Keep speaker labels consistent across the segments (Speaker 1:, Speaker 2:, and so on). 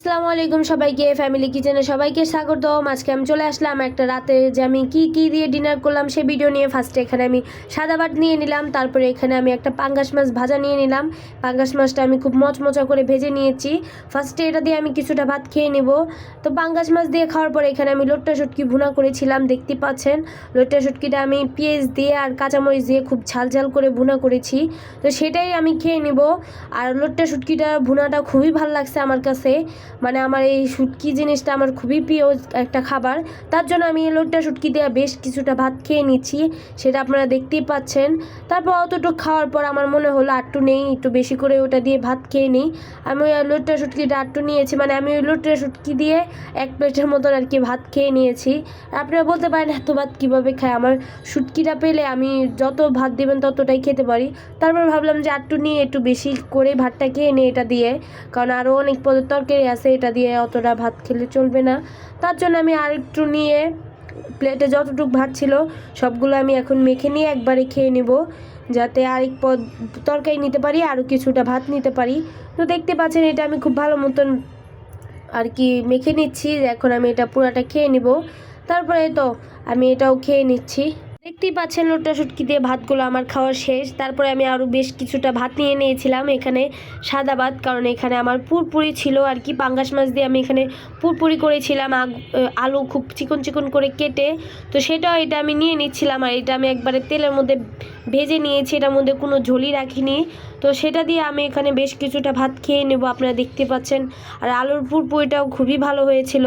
Speaker 1: আসসালামু আলাইকুম সবাইকে ফ্যামিলি কিচেনে সবাইকে স্বাগতম। আজকে আমি চলে আসলাম একটা রাতে যে আমি কি দিয়ে ডিনার করলাম সে ভিডিও নিয়ে। ফার্স্টে এখানে আমি সাদা ভাত নিয়ে নিলাম, তারপরে এখানে আমি একটা পাঙ্গাস মাছ ভাজা নিয়ে নিলাম। পাঙ্গাস মাছটা আমি খুব মচমচা করে ভেজে নিয়েছি। ফার্স্টে এটা দিয়ে আমি কিছুটা ভাত খেয়ে নেব। তো পাঙ্গাস মাছ দিয়ে খাওয়ার পরে এখানে আমি লোট্টা শুটকি ভুনা করেছিলাম, দেখতে পাচ্ছেন। লোট্টা শুটকিটা আমি পেঁয়াজ দিয়ে আর কাঁচামরিচ দিয়ে খুব ঝাল ঝাল করে ভুনা করেছি, তো সেটাই আমি খেয়ে নেব। আর লোট্টা শুটকিটার ভুনাটা খুবই ভালো লাগছে আমার কাছে। মানে আমার এই শুটকি জিনিসটা আমার খুবই প্রিয় একটা খাবার, তার জন্য আমি এই লোট্টা শুটকি দিয়ে বেশ কিছুটা ভাত খেয়ে নিচ্ছি, সেটা আপনারা দেখতেই পাচ্ছেন। তারপর অতটুকু খাওয়ার পর আমার মনে হলো আটটু নেই, একটু বেশি করে ওটা দিয়ে ভাত খেয়ে নিই। আমি ওই লোট্টা শুটকিটা আটটু নিয়েছি, মানে আমি ওই লোট্টা শুটকি দিয়ে এক প্লেটের মতন আর কি ভাত খেয়ে নিয়েছি। আপনারা বলতে পারেন এত ভাত কীভাবে খায়, আমার শুটকিটা পেলে আমি যত ভাত দেবেন ততটাই খেতে পারি। তারপর ভাবলাম যে আটটু নিয়ে একটু বেশি করে ভাতটা খেয়ে নিই এটা দিয়ে, কারণ আরও অনেক পদের তরকারি আছে, এটা দিয়ে অতটা ভাত খেলে চলবে না। তার জন্য আমি আরেকটু নিয়ে প্লেটে যতটুকু ভাত ছিল সবগুলো আমি এখন মেখে নিয়ে একবারে খেয়ে নেব, যাতে আরেক পদ তরকারি নিতে পারি, আরও কিছুটা ভাত নিতে পারি। তো দেখতে পাচ্ছেন এটা আমি খুব ভালো মতন আর কি মেখে নিচ্ছি। এখন আমি এটা পুরাটা খেয়ে নিব। তারপরে তো আমি এটাও খেয়ে নিচ্ছি। দেখতেই পাচ্ছেন লোট্টা শুটকি দিয়ে ভাতগুলো আমার খাওয়া শেষ। তারপরে আমি আরও বেশ কিছুটা ভাত নিয়ে নিয়েছিলাম এখানে, সাদা ভাত, কারণ এখানে আমার পুরপুরি ছিল আর কি। পাঙ্গাস মাছ দিয়ে আমি এখানে পুরপুরি করেছিলাম, আলু খুব চিকন চিকন করে কেটে। তো সেটাও এটা আমি নিয়ে নিচ্ছিলাম, আর এটা আমি একবারে তেলের মধ্যে ভেজে নিয়েছি, এটার মধ্যে কোনো ঝোলই রাখিনি। তো সেটা দিয়ে আমি এখানে বেশ কিছুটা ভাত খেয়ে নেব, আপনারা দেখতে পাচ্ছেন। আর আলুর পুরপুরিটাও খুবই ভালো হয়েছিল।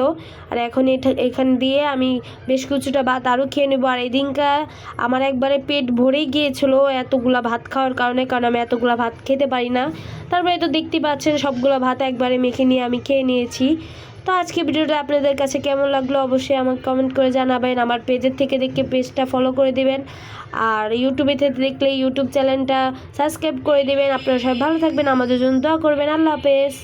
Speaker 1: আর এখন এখান দিয়ে আমি বেশ কিছুটা ভাত আরও খেয়ে নেব। আর এদিনকা আমার একবারে পেট ভরেই গিয়েছিলো এতগুলা ভাত খাওয়ার কারণে, কারণ আমি এতগুলা ভাত খেতে পারি না। তারপরে তো দেখতে পাচ্ছেন সবগুলো ভাত একবারে মেখে নিয়ে আমি খেয়ে নিয়েছি। তো আজকে ভিডিওটা আপনাদের কাছে কেমন লাগলো অবশ্যই আমাকে কমেন্ট করে জানাবেন। আমার পেজের থেকে দেখে পেজটা ফলো করে দিবেন, আর ইউটিউবে থেকে দেখলে ইউটিউব চ্যানেলটা সাবস্ক্রাইব করে দেবেন। আপনারা সবাই ভালো থাকবেন, আমাদের জন্য দোয়া করবেন। আল্লাহ হাফেজ।